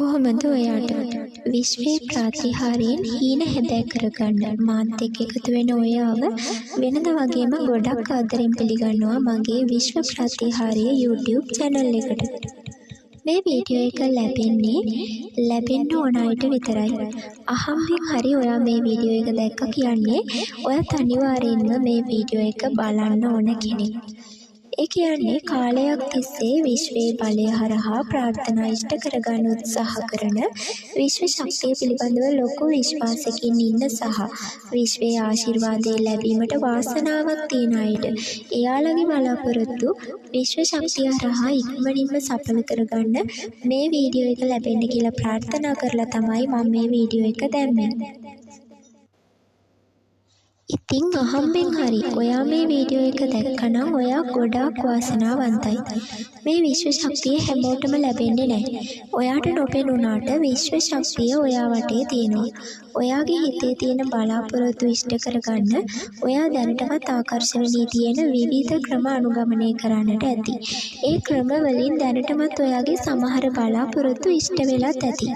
කොහොමද ඔයාට විශ්වයේ ප්‍රාතිහාර්යයෙන් හීන හැදෑ කරගන්න? මාත් එක්ක එකතු වෙන ඔයාව වෙනද වගේම ගොඩක් ආදරෙන් පිළිගන්නවා මගේ විශ්ව ප්‍රාතිහාර්ය YouTube channel එකට. මේ වීඩියෝ එක ලැබෙන්න ඕන අයට විතරයි. අහම්බෙන් හරි ඔයා මේ වීඩියෝ එක දැක්ක කියන්නේ ඔයත් අනිවාර්යෙන්ම මේ වීඩියෝ එක බලන්න ඕන කෙනෙක්. ඒ කියන්නේ කාලයක් තිස්සේ විශ්වයේ බලය හරහා ප්‍රාර්ථනා ඉෂ්ට කරගන්න උත්සාහ කරන විශ්ව ශක්තිය පිළිබඳව ලොකු විශ්වාසකින් ඉන්න සහ විශ්වයේ ආශිර්වාදය ලැබීමට වාසනාවක් තියෙන අයට එයාලගේ බලාපොරොත්තු විශ්ව ශක්තිය හරහා ඉක්මනින්ම සඵල කරගන්න මේ වීඩියෝ එක ලැබෙන්න කියලා ප්‍රාර්ථනා කරලා තමයි මම මේ වීඩියෝ එක දැම්මේ. ඉතින් අහම්බෙන් හරි ඔයා මේ වීඩියෝ එක දැක්කනම් ඔයා ගොඩාක් වාසනාවන්තයි. මේ විශ්ව ශක්තිය හැමෝටම ලැබෙන්නේ නැහැ. ඔයාට නොපෙනුනාට විශ්ව ශක්තිය ඔයා වටේ තියෙනවා. ඔයාගේ හිතේ තියෙන බලාපොරොත්තු ඉෂ්ට කරගන්න ඔයා දැනටමත් ආකර්ෂණීය තියෙන විවිධ ක්‍රම අනුගමනය කරන්නට ඇති. ඒ ක්‍රම වලින් දැනටමත් ඔයාගේ සමහර බලාපොරොත්තු ඉෂ්ට වෙලත් ඇති.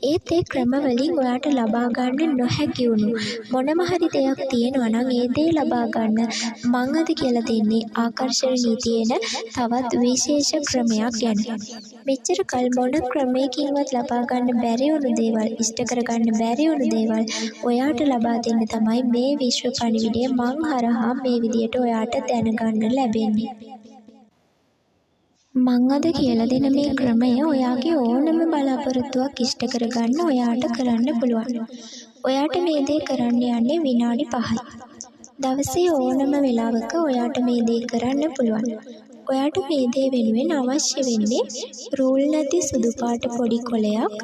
ඒත් ඒ ක්‍රම වලින් ඔයාට ලබා ගන්න නොහැකි වුණු මොනම හරි දෙයක් තියෙනවා නම් ඒ දේ ලබා ගන්න මං අද කියලා දෙන්නේ ආකර්ෂණීය තියෙන තවත් විශේෂ ක්‍රමයක් ගැන. මෙච්චර කල් මොන ක්‍රමයකින්වත් ලබා ගන්න බැරි වුණු දේවල් ඉෂ්ට කරගන්න බැරි වුණු දේවල් ඔයාට ලබා දෙන්න තමයි මේ විශ්ව පණිවිඩය මං හරහා මේ විදියට ඔයාට දැනගන්න ලැබෙන්නේ. මං අද කියලා දෙන මේ ක්‍රමය ඔයාගේ ඕනම බලාපොරොත්තුවක් ඉෂ්ට කරගන්න ඔයාට කරන්න පුළුවන්. ඔයාට මේ දේ කරන්න යන්නේ විනාඩි 5යි. දවසේ ඕනම වෙලාවක ඔයාට මේ දේ කරන්න පුළුවන්. ඔයාට මේ දේ වෙනුවෙන් අවශ්‍ය වෙන්නේ රූල් නැති සුදු පාට පොඩි කොලයක්,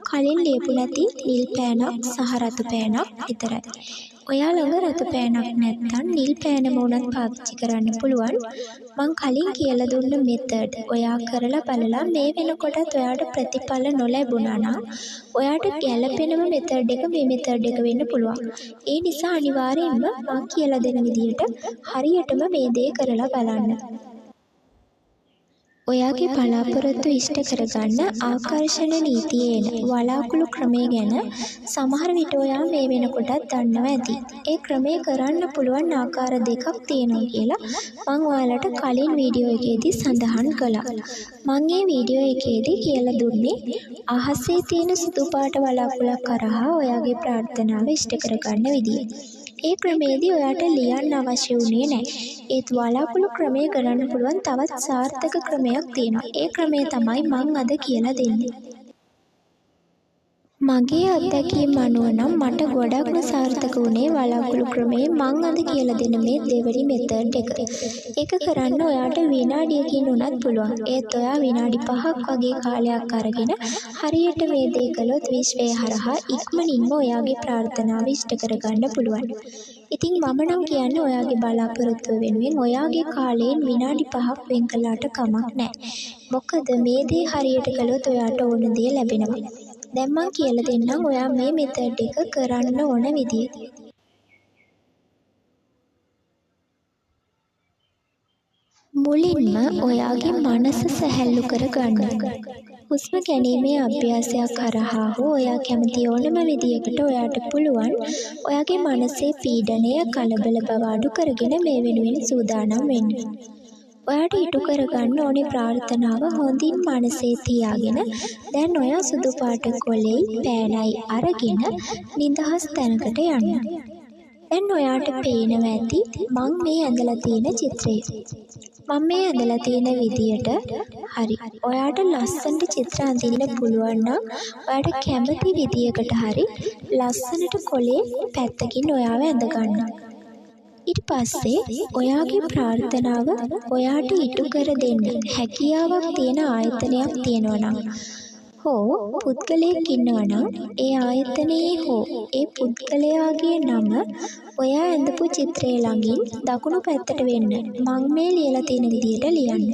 කලින් ලියපු නැති නිල් පෑනක් සහ රතු පෑනක් විතරයි. ඔයා ළඟ රතු පෑනක් නැත්නම් නිල් පෑනම උනත් පාවිච්චි කරන්න පුළුවන්. මං කලින් කියලා දුන්න මෙතඩ් ඔයා කරලා බලලා මේ වෙනකොටත් ඔයාට ප්‍රතිඵල නොලැබුණා නම් ඔයාට ගැළපෙනම මෙතඩ් එක මේ මෙතඩ් එක වෙන්න පුළුවන්. ඒ නිසා අනිවාර්යයෙන්ම මං කියලා දෙන විදිහට හරියටම මේ දේ කරලා බලන්න. ඔයාගේ බලාපොරොත්තු ඉෂ්ට කරගන්න ආකර්ෂණ නීතියේන වලාකුළු ක්‍රමය ගැන සමහර විට ඔයා මේ වෙනකොටත් දන්නවා ඇති. ඒ ක්‍රමය කරන්න පුළුවන් ආකාර දෙකක් තියෙනවා කියලා මම ඔයාලට කලින් වීඩියෝ එකේදී සඳහන් කළා. මම මේ වීඩියෝ එකේදී කියලා දුන්නේ අහසේ තියෙන සුදු පාට වලාකුළක් කරහා ඔයාගේ ප්‍රාර්ථනාව ඉෂ්ට කරගන්න විදිය. ඒ ක්‍රමයේදී ඔයාට ලියන්න අවශ්‍ය වුණේ නැහැ. ඒත් වලාකුළු ක්‍රමය කරන්න පුළුවන් තවත් සාර්ථක ක්‍රමයක් තියෙනවා. ඒ ක්‍රමය තමයි මං අද කියලා දෙන්නේ. මගේ අත්දැකීම් අනුව නම් මට ගොඩක්ම සාර්ථක වුණේ වලාකුළු ක්‍රමයේ මං අද කියලා දෙන මේ දෙවනි මෙතඩ් එක. ඒක කරන්න ඔයාට විනාඩියකින් උනත් පුළුවන්. ඒත් ඔයා විනාඩි 5ක් වගේ කාලයක් අරගෙන හරියට මේ දේ කළොත් විශ්වය හරහා ඉක්මනින්ම ඔයාගේ ප්‍රාර්ථනාව ඉෂ්ට කරගන්න පුළුවන්. ඉතින් මම නම් කියන්නේ ඔයාගේ බලාපොරොත්තුව වෙනුවෙන් ඔයාගේ කාලයෙන් විනාඩි 5ක් වෙන් කළාට කමක් නැහැ. මොකද මේ දේ හරියට කළොත් ඔයාට ඕන දේ ලැබෙනවා. දැන් මං කියලා දෙන්නම් ඔයා මේ මෙතඩ් එක කරන්න ඕන විදිය. මුලින්ම ඔයාගේ මනස සැහැල්ලු කරගන්න. හුස්ම ගැනීමේ අභ්‍යාසයක් කරහා හෝ ඔයා කැමති ඕනම විදියකට ඔයාට පුළුවන් ඔයාගේ මනසේ පීඩනය කලබල බව අඩු කරගෙන මේ වෙනුවෙන් සූදානම් වෙන්න. ඔයාට ඉටු කරගන්න ඕනේ ප්‍රාර්ථනාව හොඳින් මනසේ තියාගෙන දැන් ඔයා සුදු පාට කොලේ පෑනයි අරගෙන නිදහස් තැනකට යන්න. දැන් ඔයාට පේනවා ඇති මං මේ ඇඳලා තියෙන චිත්‍රය. මම මේ ඇඳලා තියෙන විදියට හරි. ඔයාට ලස්සනට චිත්‍ර අඳින්න පුළුවන් නම් ඔයාට කැමති විදියකට හරි ලස්සනට කොලේ පැත්තකින් ඔයාව ඇඳ ගන්න. ඊට පස්සේ ඔයාගේ ප්‍රාර්ථනාව ඔයාට ඉටු කර දෙන්න හැකියාවක් තියෙන ආයතනයක් තියෙනවා නම් හෝ පුද්ගලයෙක් ඉන්නවා නම් ඒ ආයතනයේ හෝ ඒ පුද්ගලයාගේ නම ඔයා ඇඳපු චිත්‍රය ළඟින් දකුණු පැත්තට වෙන්න මං මේ ලියලා තියෙන විදිහට ලියන්න.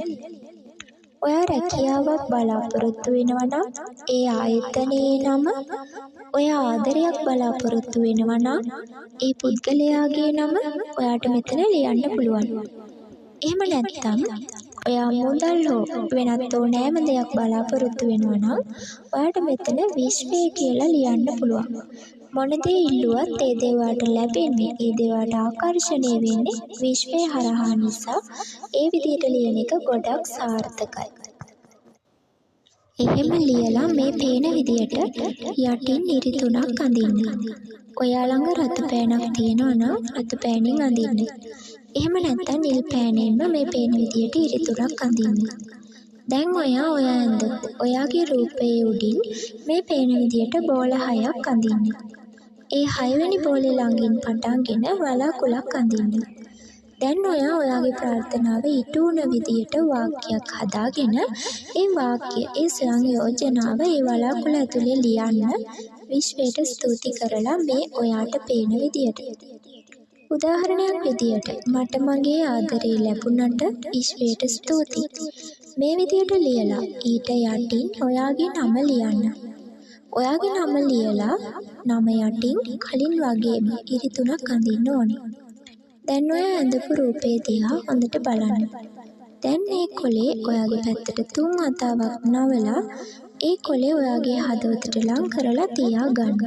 ඔයා රැකියාවක් බලාපොරොත්තු වෙනවා නම් ඒ ආයතනයේ නම ඔයා ආදරයක් බලාපොරොත්තු වෙනවා නම් ඒ පුද්ගලයාගේ නම ඔයාට මෙතන ලියන්න පුළුවන්. එහෙම නැත්නම් ඔයා මුදල් හෝ වෙනත් ඕනෑම දෙයක් බලාපොරොත්තු වෙනවා නම් ඔයාට මෙතන විශ්වය කියලා ලියන්න පුළුවන්. මොන දේ ඉල්ලුවත් ඒ දේ ඔයාට ලැබෙන්නේ, ඒ දේ ඔයාට ආකර්ෂණය වෙන්නේ විශ්වය හරහා නිසා ඒ විදිහට ලියන එක ගොඩක් සාර්ථකයි. එහෙම ලියලා මේ පේන විදියට යටින් ඉරි 3ක් අඳින්න. ඔයා ළඟ රතු පෑනක් තියෙනවා නම් රතු පෑනෙන් අඳින්න. එහෙම නැත්නම් නිල් පෑනෙන්ම මේ පේන විදියට ඉරි 3ක් අඳින්න. දැන් ඔයාගේ රූපයේ උඩින් මේ පේන විදියට බෝල 6ක් අඳින්න. ඒ 6 වෙනි බෝලේ ළඟින් පටන්ගෙන වලාකුලක් අඳින්න. දැන් ඔයාගේ ප්‍රාර්ථනාව ඉටු වුණ විදියට වාක්‍යයක් හදාගෙන ඒ වාක්‍ය ඒ සංයෝජනාව ඒ වලාකුළ ඇතුලේ ලියන්න විශ්වයට ස්තුති කරලා මේ ඔයාට පේන විදියට. උදාහරණයක් විදියට මට මගේ ආදරේ ලැබුණට විශ්වයට ස්තුතියි. මේ විදියට ලියලා ඊට යටින් ඔයාගේ නම ලියන්න. ඔයාගේ නම ලියලා නම යටින් කලින් වගේම ඉරි 3ක් අඳින්න ඕනේ. දැන් ඔයා ඇඳපු රූපේ දිහා හොඳට බලන්න. දැන් මේ කොලේ ඔයාගේ පැත්තට 3 වතාවක් නවලා ඒ කොලේ ඔයාගේ හදවතට ලං කරලා තියා ගන්න.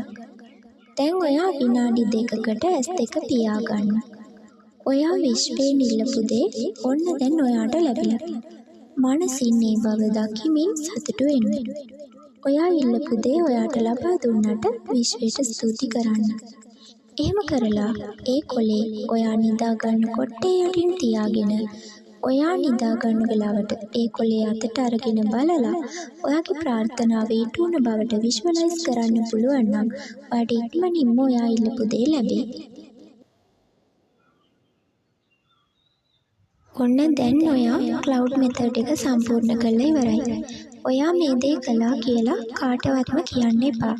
දැන් ඔයා විනාඩි 2කට S2 පියා ගන්න. ඔයා විශ්වයේ නිලපු දේ ඔන්න දැන් ඔයාට ලැබිලා. මනසින් මේ බව දකිමින් සතුටු වෙන්න. ඔයා ඉල්ලපු දේ ඔයාට ලබා දුන්නට විශ්වයට ස්තුති කරන්න. එහෙම කරලා ඒ කොලේ ඔයා නිදා ගන්න කොට්ටේ යටින් තියාගෙන ඔයා නිදා ගන්න වෙලාවට ඒ කොලේ අතට අරගෙන බලලා ඔයාගේ ප්‍රාර්ථනාව ඊට උන බවට විෂුවලයිස් කරන්න පුළුවන් නම් ඔයාට ඉක්මනින්ම ඔයා ඉල්ලපු දේ ලැබෙයි. ඔන්න දැන් ඔයා ක්ලවුඩ් මෙතඩ් එක සම්පූර්ණ කරලා ඉවරයි. ඔයා මේ දේ කළා කියලා කාටවත්ම කියන්න එපා.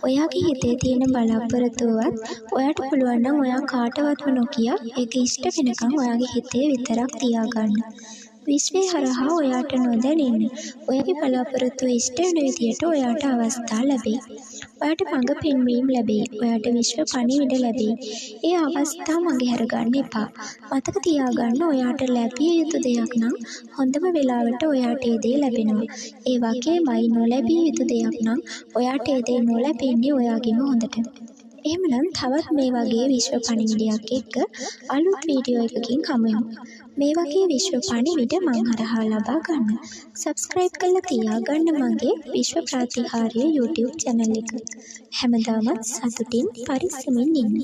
ඔයාගේ හිතේ තියෙන බලාපොරොත්තුවත් ඔයාට පුළුවන් නම් ඔයා කාටවත්ම නොකිය ඒක ඉෂ්ට වෙනකන් ඔයාගේ හිතේ විතරක් තියාගන්න. විශ්වය හරහා ඔයාට නොදැනෙන්න ඔයාගේ බලාපොරොත්තුව ඉෂ්ට වෙන විදියට ඔයාට අවස්ථා ලැබෙයි. ඔයාට මඟ පෙන්වීම ලැබෙයි. ඔයාට විශ්ව පණිවිඩ ලැබෙයි. ඒ අවස්ථා මගහැර ගන්න එපා. මතක තියාගන්න ඔයාට ලැබිය යුතු දෙයක් නම් හොඳම වෙලාවට ඔයාට ඒ දේ ලැබෙනවා. ඒ වගේමයි නොලැබිය යුතු දෙයක් නම් ඔයාට ඒ දේ නොලැබෙන්නේ ඔයාගේම හොඳට. එහෙමනම් තවත් මේ වගේ විශ්ව පණිවිඩයක් එක්ක අලුත් වීඩියෝ එකකින් හමු වෙමු. මේ වගේ විශ්ව පණිවිඩ මං හරහා ලබා ගන්න සබ්ස්ක්‍රයිබ් කරලා තියාගන්න මගේ විශ්ව ප්‍රතිහාර්ය YouTube channel එක. හැමදාමත් සතුටින් පරිස්සමින් ඉන්න.